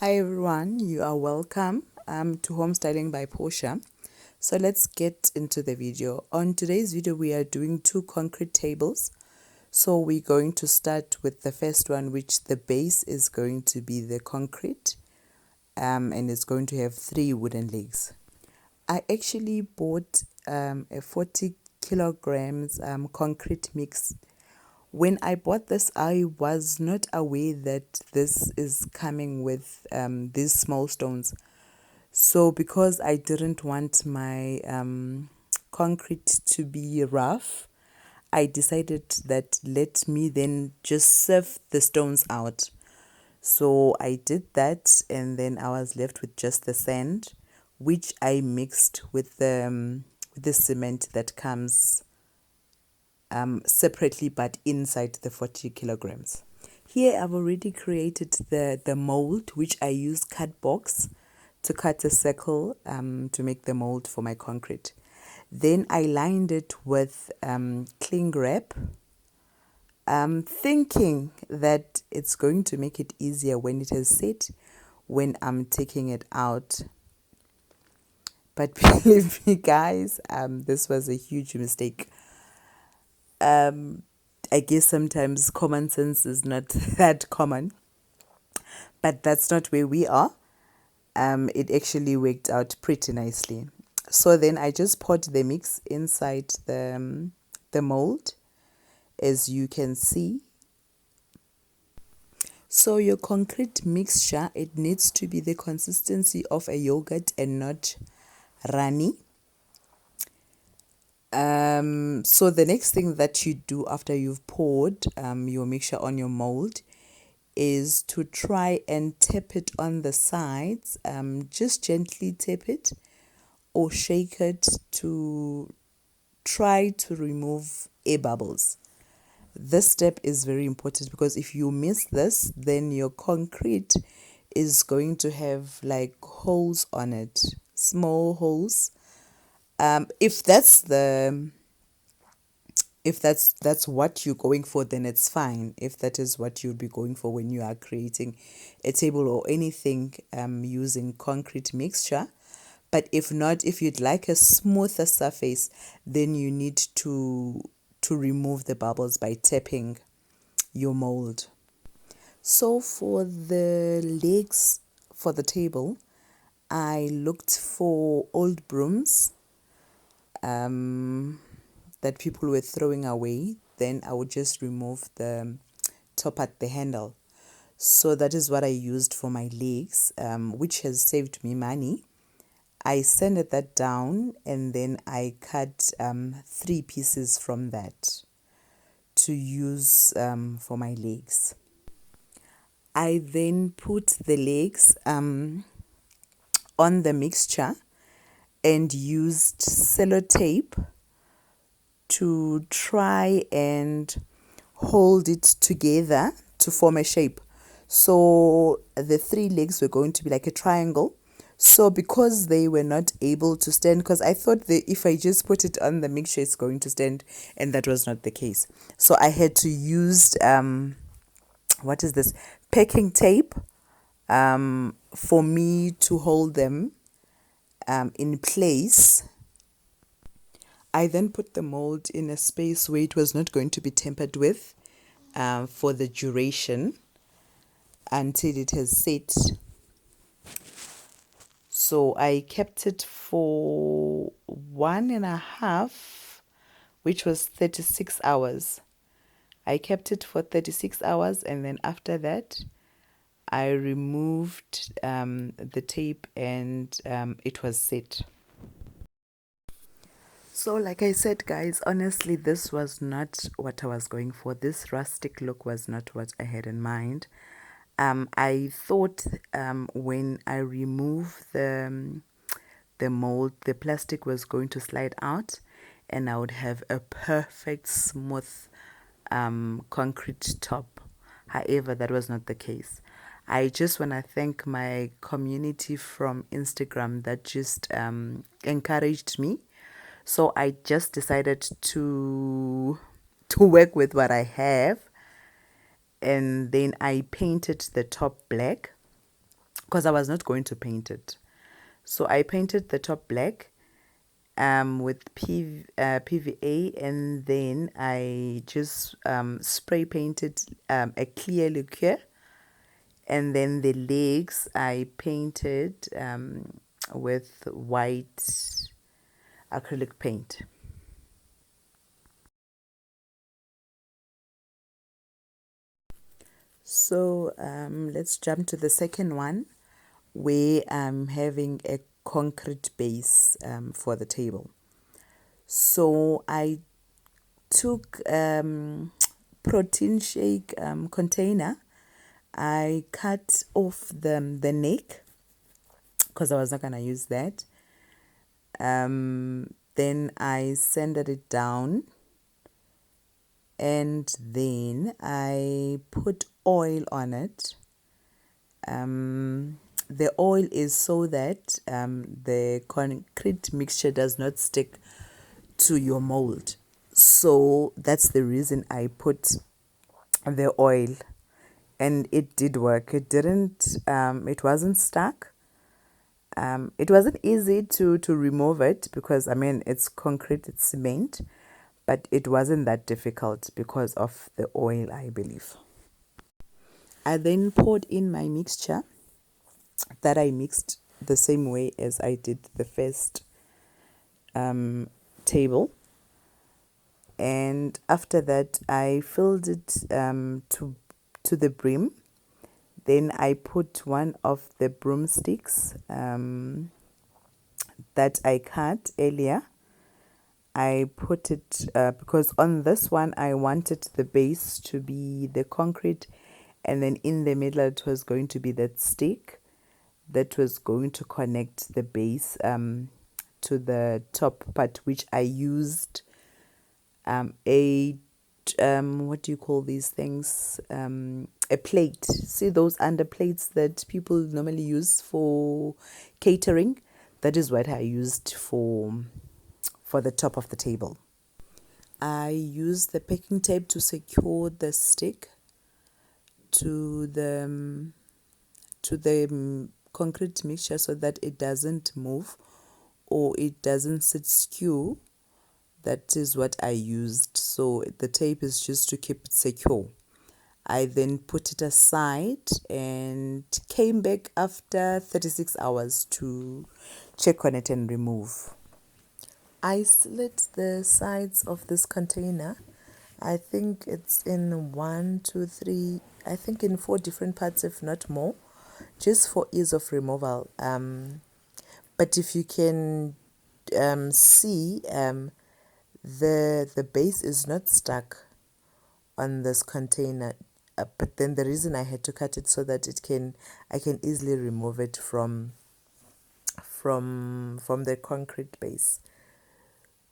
Hi everyone, you are welcome to Home Styling by Portia. So let's get into the video. On today's video, we are doing two concrete tables. So we're going to start with the first one, which the base is going to be the concrete and it's going to have 3 wooden legs. I actually bought a 40 kilograms concrete mix. When I bought this, I was not aware that this is coming with these small stones. So because I didn't want my concrete to be rough, I decided that let me then just sieve the stones out. So I did that, and then I was left with just the sand, which I mixed with the cement that comes separately but inside the 40 kilograms. Here I've already created the mold, which I use cut box to cut a circle to make the mold for my concrete. Then I lined it with cling wrap, thinking that it's going to make it easier when it has set, when I'm taking it out. But believe me guys, this was a huge mistake. I guess sometimes common sense is not that common, but that's not where we are. It actually worked out pretty nicely. So then I just poured the mix inside the mold, as you can see. So your concrete mixture, it needs to be the consistency of a yogurt and not runny. So the next thing that you do after you've poured your mixture on your mold is to try and tap it on the sides. Just gently tap it or shake it to try to remove air bubbles. This step is very important because if you miss this, then your concrete is going to have like holes on it, small holes. If that's what you're going for, then it's fine. If that is what you'll be going for when you are creating a table or anything using concrete mixture. But if not, if you'd like a smoother surface, then you need to remove the bubbles by tapping your mold. So for the legs for the table, I looked for old brooms that people were throwing away. Then I would just remove the top at the handle. So that is what I used for my legs, which has saved me money. I sanded that down and then I cut 3 pieces from that to use for my legs. I then put the legs on the mixture and used sellotape to try and hold it together to form a shape. So the 3 legs were going to be like a triangle. So because they were not able to stand, because I thought that if I just put it on the mixture, it's going to stand, and that was not the case. So I had to use, what is this, packing tape for me to hold them in place. I then put the mold in a space where it was not going to be tampered with for the duration until it has set. So I kept it for 1.5, which was 36 hours. I kept it for 36 hours, and then after that, I removed the tape and it was set. So like I said, guys, honestly, this was not what I was going for. This rustic look was not what I had in mind. I thought when I remove the mold, the plastic was going to slide out and I would have a perfect smooth concrete top. However, that was not the case. I just want to thank my community from Instagram that just encouraged me. So I just decided to work with what I have, and then I painted the top black because I was not going to paint it. So I painted the top black with PVA, and then I just spray painted a clear liqueur, and then the legs I painted with white acrylic paint. So let's jump to the second one, where I'm having a concrete base for the table. So I took protein shake container. I cut off the neck because I was not gonna use that. Then I sanded it down, and then I put oil on it. The oil is so that the concrete mixture does not stick to your mold. So that's the reason I put the oil, and it did work. It didn't it wasn't stuck. It wasn't easy to remove it because I mean it's concrete, it's cement, but it wasn't that difficult because of the oil, I believe. I then poured in my mixture that I mixed the same way as I did the first table, and after that I filled it to the brim. Then I put one of the broomsticks that I cut earlier. I put it because on this one I wanted the base to be the concrete, and then in the middle it was going to be that stick that was going to connect the base to the top part, which I used a what do you call these things, a plate. See those under plates that people normally use for catering? That is what I used for the top of the table. I used the packing tape to secure the stick to the concrete mixture so that it doesn't move or it doesn't sit skew. That is what I used. So the tape is just to keep it secure. I then put it aside and came back after 36 hours to check on it and remove. I slit the sides of this container. I think it's in 1, 2, 3, I think in 4 different parts, if not more, just for ease of removal. But if you can see, the base is not stuck on this container, but then the reason I had to cut it so that I can easily remove it from the concrete base.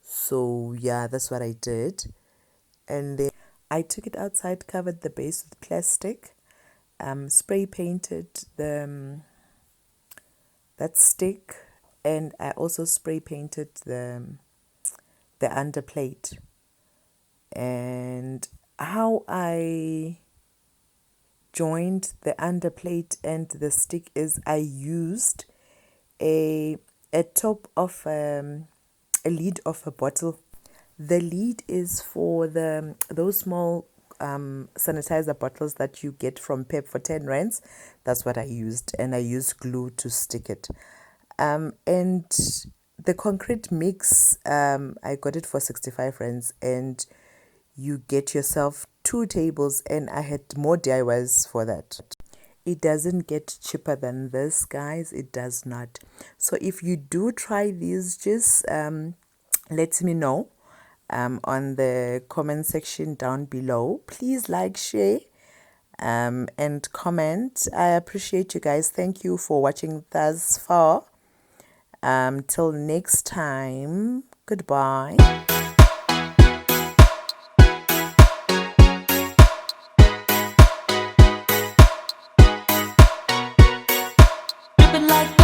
So yeah, that's what I did. And then I took it outside, covered the base with plastic, spray painted that stick, and I also spray painted the underplate. And how I joined the underplate and the stick is I used a top of a lid of a bottle. The lid is for those small sanitizer bottles that you get from Pep for 10 rands. That's what I used, and I used glue to stick it. And the concrete mix, I got it for 65 rands, and you get yourself 2 tables, and I had more DIYs for that. It doesn't get cheaper than this, guys. It does not. So if you do try these, just let me know on the comment section down below. Please like, share, and comment. I appreciate you guys. Thank you for watching thus far. Till next time, goodbye. Like